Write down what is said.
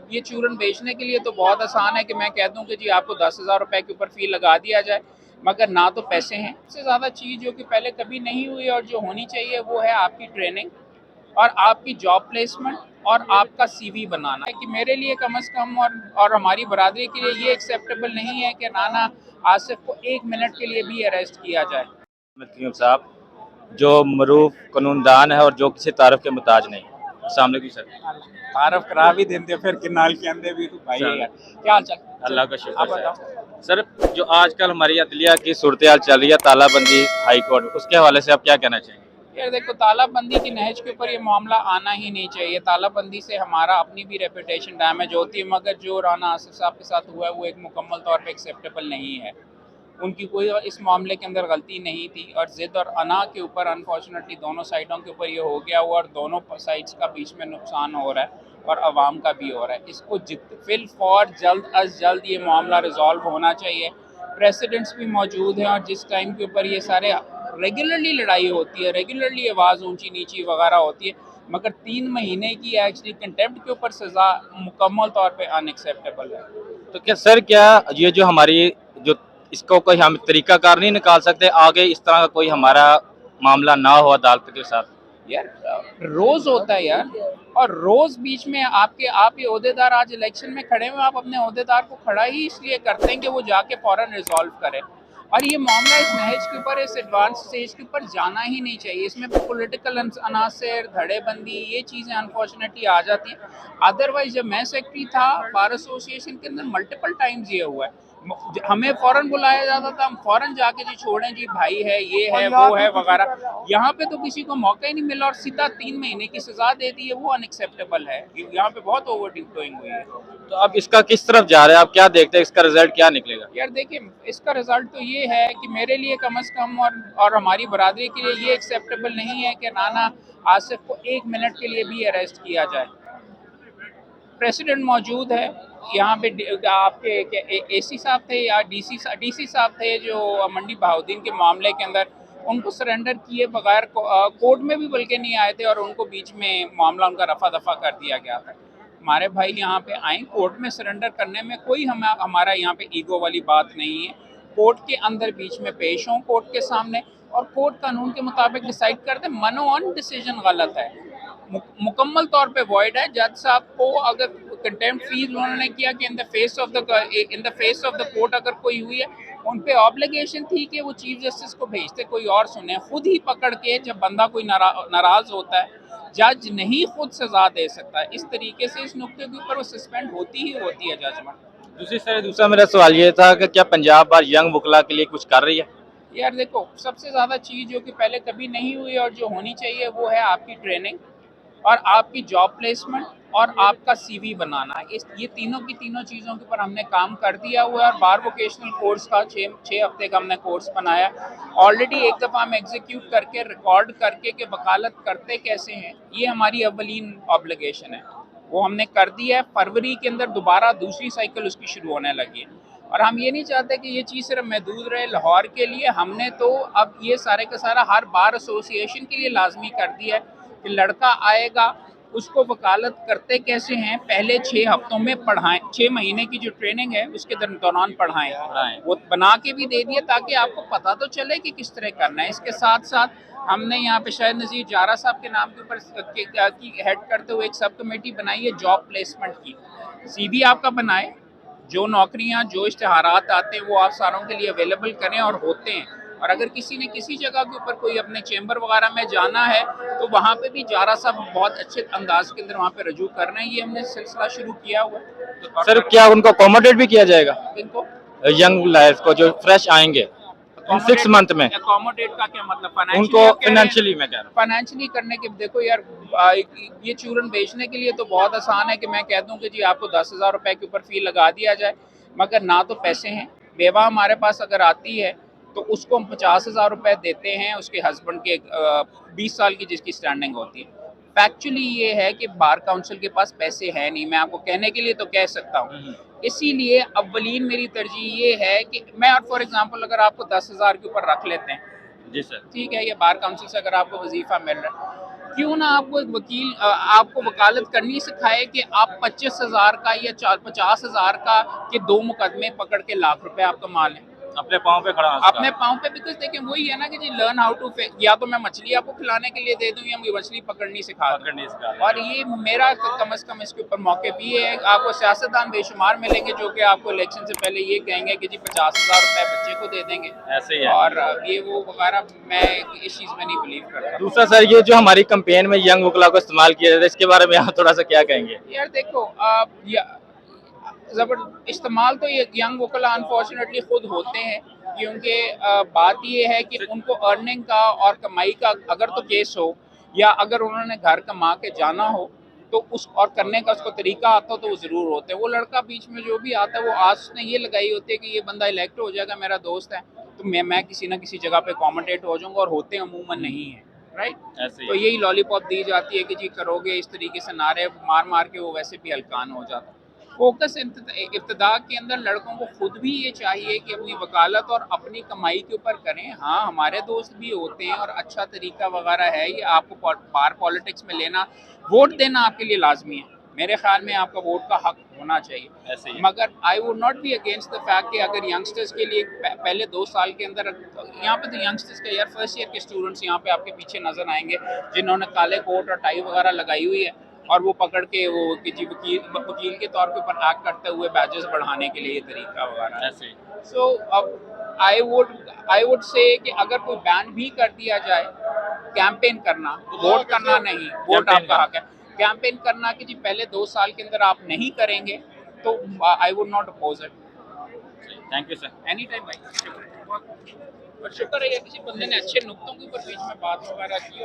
ये चूरन बेचने के लिए तो बहुत आसान है कि मैं कह दूं कि जी आपको 10,000 रुपए के ऊपर फी लगा दिया जाए, मगर ना तो पैसे हैं। सबसे ज़्यादा चीज़ जो कि पहले कभी नहीं हुई और जो होनी चाहिए वो है आपकी ट्रेनिंग और आपकी जॉब प्लेसमेंट और आपका सीवी बनाना है कि मेरे लिए कम से कम और हमारी बरादरी के लिए ये एक्सेप्टेबल नहीं है कि राना आसिफ को 1 मिनट के लिए भी अरेस्ट किया जाए। साहब जो मरूफ कानूनदान है और जो किसी तारफ के मुताज नहीं। अस्सलाम वालेकुम सर। तारफ करा भी देते फिर किनाल के अंदर भी तो भाई है यार। क्या हाल चाल? अल्लाह का आप शुक्र बताओ। सर। जो आजकल हमारी अदलिया की सूरत हाल चल रही है, तालाबंदी हाई कोर्ट, उसके हवाले से आप क्या कहना चाहेंगे? यार देखो, तालाबंदी की नहज के ऊपर ये मामला आना ही नहीं चाहिए। तालाबंदी से हमारा अपनी भी रेपुटेशन डैमेज होती है, मगर जो राना आसिफ साहब के साथ हुआ है वो एक मुकम्मल तौर पे एक्सेप्टेबल नहीं है। उनकी कोई इस मामले के अंदर गलती नहीं थी और ज़िद और अना के ऊपर अनफॉर्चुनेटली दोनों साइडों के ऊपर ये हो गया हुआ और दोनों साइड्स का बीच में नुकसान हो रहा है और आवाम का भी हो रहा है। इसको फिल फॉर जल्द अज जल्द ये मामला रिजॉल्व होना चाहिए। प्रेसिडेंट्स भी मौजूद हैं और जिस टाइम के ऊपर ये सारे रेगुलरली लड़ाई होती है, रेगुलरली आवाज़ ऊंची नीची वगैरह होती है, मगर 3 महीने की एक्चुअली कंटेम्प्ट के ऊपर सज़ा मुकम्मल तौर पे अनएक्सेप्टेबल है। तो क्या सर, क्या ये जो हमारी जो इसको कोई हम तरीकाकार नहीं निकाल सकते आगे, इस तरह का कोई हमारा मामला ना हो अदालत के साथ? यार रोज होता है यार, और रोज बीच में आप ये ओहदेदार आज इलेक्शन में खड़े हुए, आप अपने ओहदेदार को खड़ा ही इसलिए करते हैं कि वो जाके फौरन रिजॉल्व करे। और ये मामला इस नहज के ऊपर, इस एडवांस स्टेज के ऊपर जाना ही नहीं चाहिए। इसमें पॉलिटिकल अनासर, धड़ेबंदी, ये चीज़ें अनफॉर्चुनेटली आ जाती हैं। अदरवाइज जब मैं सेक्रेटरी था बार एसोसिएशन के अंदर, मल्टीपल टाइम्स ये हुआ है, हमें फौरन बुलाया जाता था, हम फौरन जाके जी छोड़ें जी भाई है, ये है, वो है वगैरह। यहाँ पे तो किसी को मौका ही नहीं मिला और सीधा 3 महीने की सजा दे दी है, वो अनएक्सेप्टेबल है। यहाँ पे बहुत ओवर डोइंग हुई है। तो अब इसका किस तरफ जा रहा है, आप क्या देखते हैं, इसका रिजल्ट क्या निकलेगा? यार देखिए, इसका रिजल्ट तो ये है कि मेरे लिए कम से कम और हमारी बरादरी के लिए ये एक्सेप्टेबल नहीं है कि राना आसिफ को 1 मिनट के लिए भी अरेस्ट किया जाए। प्रेसिडेंट मौजूद है यहाँ पे, आपके एसी साहब थे या डीसी साहब थे जो मंडी बहाउद्दीन के मामले के अंदर, उनको सरेंडर किए बगैर कोर्ट में भी बल्कि नहीं आए थे और उनको बीच में मामला उनका रफा दफा कर दिया गया था। हमारे भाई यहाँ पे आए, कोर्ट में सरेंडर करने में कोई हमारा यहाँ पे ईगो वाली बात नहीं है। कोर्ट के अंदर बीच में पेश हों कोर्ट के सामने और कोर्ट कानून के मुताबिक डिसाइड कर दे। मनोअन डिसीजन गलत है, मुकम्मल तौर पे वॉइड है। जज साहब को अगर कंटेम्प्ट फीस उन्होंने किया कि in the face of the court अगर कोई हुई है, उन पे ऑब्लिगेशन थी कि वो चीफ जस्टिस को भेजते, कोई और सुने। खुद ही पकड़ के जब बंदा कोई नाराज होता है, जज नहीं खुद सजा दे सकता है। इस तरीके से इस नुक्ते के ऊपर वो सस्पेंड होती ही होती है जजमेंट। दूसरा मेरा सवाल ये था कि क्या पंजाब बार यंग वकला के लिए कुछ कर रही है? यार देखो, सबसे ज़्यादा चीज़ जो कि पहले कभी नहीं हुई और जो होनी चाहिए वो है आपकी ट्रेनिंग और आपकी जॉब प्लेसमेंट और आपका सीवी बनाना। ये तीनों की तीनों चीज़ों के ऊपर हमने काम कर दिया हुआ है और बार वोकेशनल कोर्स का 6 हफ्ते का हमने कोर्स बनाया। ऑलरेडी एक दफ़ा हम एग्जीक्यूट करके रिकॉर्ड करके कि वकालत करते कैसे हैं, ये हमारी अवलीन ऑब्लिगेशन है, वो हमने कर दिया है। फरवरी के अंदर दोबारा दूसरी साइकिल उसकी शुरू होने लगी है और हम ये नहीं चाहते कि ये चीज़ सिर्फ महदूद रहे लाहौर के लिए। हमने तो अब ये सारे का सारा हर बार एसोसिएशन के लिए लाजमी कर दिया है कि लड़का आएगा, उसको वकालत करते कैसे हैं पहले 6 हफ्तों में पढ़ाएं। 6 महीने की जो ट्रेनिंग है उसके दौरान पढ़ाएं, वो बना के भी दे दिए ताकि आपको पता तो चले कि किस तरह करना है। इसके साथ साथ हमने यहाँ पे शायद नज़ीर जारा साहब के नाम के ऊपर की हेड करते हुए एक सब कमेटी बनाई है जॉब प्लेसमेंट की। सीवी आपका बनाए, जो नौकरियाँ जो इश्तहारात आते हैं वो आप सारों के लिए अवेलेबल करें और होते हैं। और अगर किसी ने किसी जगह के ऊपर कोई अपने चैम्बर वगैरह में जाना है तो वहाँ पे भी जारा साहब बहुत अच्छे अंदाज के अंदर वहाँ पे रजू कर रहे हैं। ये हमने सिलसिला शुरू किया हुआ है। तो सर, क्या उनको अकोमोडेट भी किया जाएगा इनको यंग लायर्स को जो फ्रेश आएंगे इन 6 मंथ में? अकोमोडेट का क्या मतलब? उनको फाइनेंशियली मैं कह रहा हूँ। फाइनेंशियली करने के, देखो यार, ये चूरन बेचने के लिए तो बहुत आसान है कि मैं कह दूं कि जी आपको 10,000 रुपए के ऊपर फी लगा दिया जाए, मगर ना तो पैसे हैं। बेवा हमारे पास अगर आती है तो उसको हम 50,000 रुपए देते हैं, उसके हस्बैंड के 20 साल की जिसकी स्टैंडिंग होती है। फैक्चुअली ये है कि बार काउंसिल के पास पैसे हैं नहीं, मैं आपको कहने के लिए तो कह सकता हूँ। इसीलिए अव्वलीन मेरी तरजीह ये है कि मैं, और फॉर एग्जांपल अगर आपको 10,000 के ऊपर रख लेते हैं, जी सर, ठीक है, ये बार काउंसिल से अगर आपको वजीफा मिल रहा है क्यों ना आपको एक वकील आपको वकालत करनी सिखाए कि आप 25,000 का या 50,000 का के 2 मुकदमे पकड़ के लाख रुपए आप कमा लें अपने पाँव पे खड़ा अपने पाँव पे। बिकॉज देखिए वही है ना कि जी लर्न हाउ टू, या तो मैं मछली आपको खिलाने के लिए दे दूं या मुझे मछली पकड़नी सिखा दूं। और ये मेरा कम से कम इसके ऊपर मौके भी है। आपको सियासतदान बेशुमार मिलेंगे जो कि आपको इलेक्शन से पहले ये कहेंगे कि जी 50,000 रुपए बच्चे को दे देंगे, ऐसे ही है। और ये वो वगैरह। मैं इस चीज में नहीं बिलीव करता। दूसरा सर, ये जो हमारी कैंपेन में यंग वकला को इस्तेमाल किया जाता है, इसके बारे में आप थोड़ा सा क्या कहेंगे? यार देखो, आप जबर इस्तेमाल तो ये यंग वकला अनफॉर्चुनेटली खुद होते हैं, क्योंकि बात ये है कि उनको अर्निंग का और कमाई का अगर तो केस हो, या अगर उन्होंने घर कमा के जाना हो तो उस और करने का उसको तरीका आता हो तो वो ज़रूर होते हैं। वो लड़का बीच में जो भी आता है वो आस उसने ये लगाई होती है कि ये बंदा इलेक्ट हो जाएगा, मेरा दोस्त है, तो मैं किसी ना किसी जगह पे अकोमोडेट हो जाऊंगा, और होते अमूमन नहीं है। राइट, तो यही लॉलीपॉप दी जाती है कि जी करोगे इस तरीके से, नारे मार मार के वो वैसे भी हलकान हो जाता है। फोकस इब्तदा के अंदर लड़कों को खुद भी ये चाहिए कि अपनी वकालत और अपनी कमाई के ऊपर करें। हाँ, हमारे दोस्त भी होते हैं और अच्छा तरीका वगैरह है, ये आपको बार पॉलिटिक्स में लेना, वोट देना आपके लिए लाजमी है। मेरे ख्याल में आपका वोट का हक होना चाहिए, मगर आई would not be against the fact कि अगर यंगस्टर्स के लिए पहले 2 साल के अंदर, यहाँ पे तो यंगस्टर्स का यार फर्स्ट ईयर के स्टूडेंट्स यहाँ पे आपके पीछे नजर आएंगे जिन्होंने काले कोट और टाई वगैरह लगाई हुई है, और वो पकड़ के वो कि जी वकील के तौर पे ऊपर एक्ट करते हुए बैजेस बढ़ाने के लिए ये तरीका वगैरह ऐसे। सो अब आई वुड से कि अगर कोई बैन भी कर दिया जाए कैंपेन करना, वोट करना नहीं, वोट आपका हक है, कैंपेन करना कि जी पहले 2 साल के अंदर आप नहीं करेंगे तो I would not oppose it. Thank you sir. Anytime भाई, शुक्र है। और शुक्र है किसी बंदे ने अच्छे नुक्तों के ऊपर बीच में बात वगैरह की।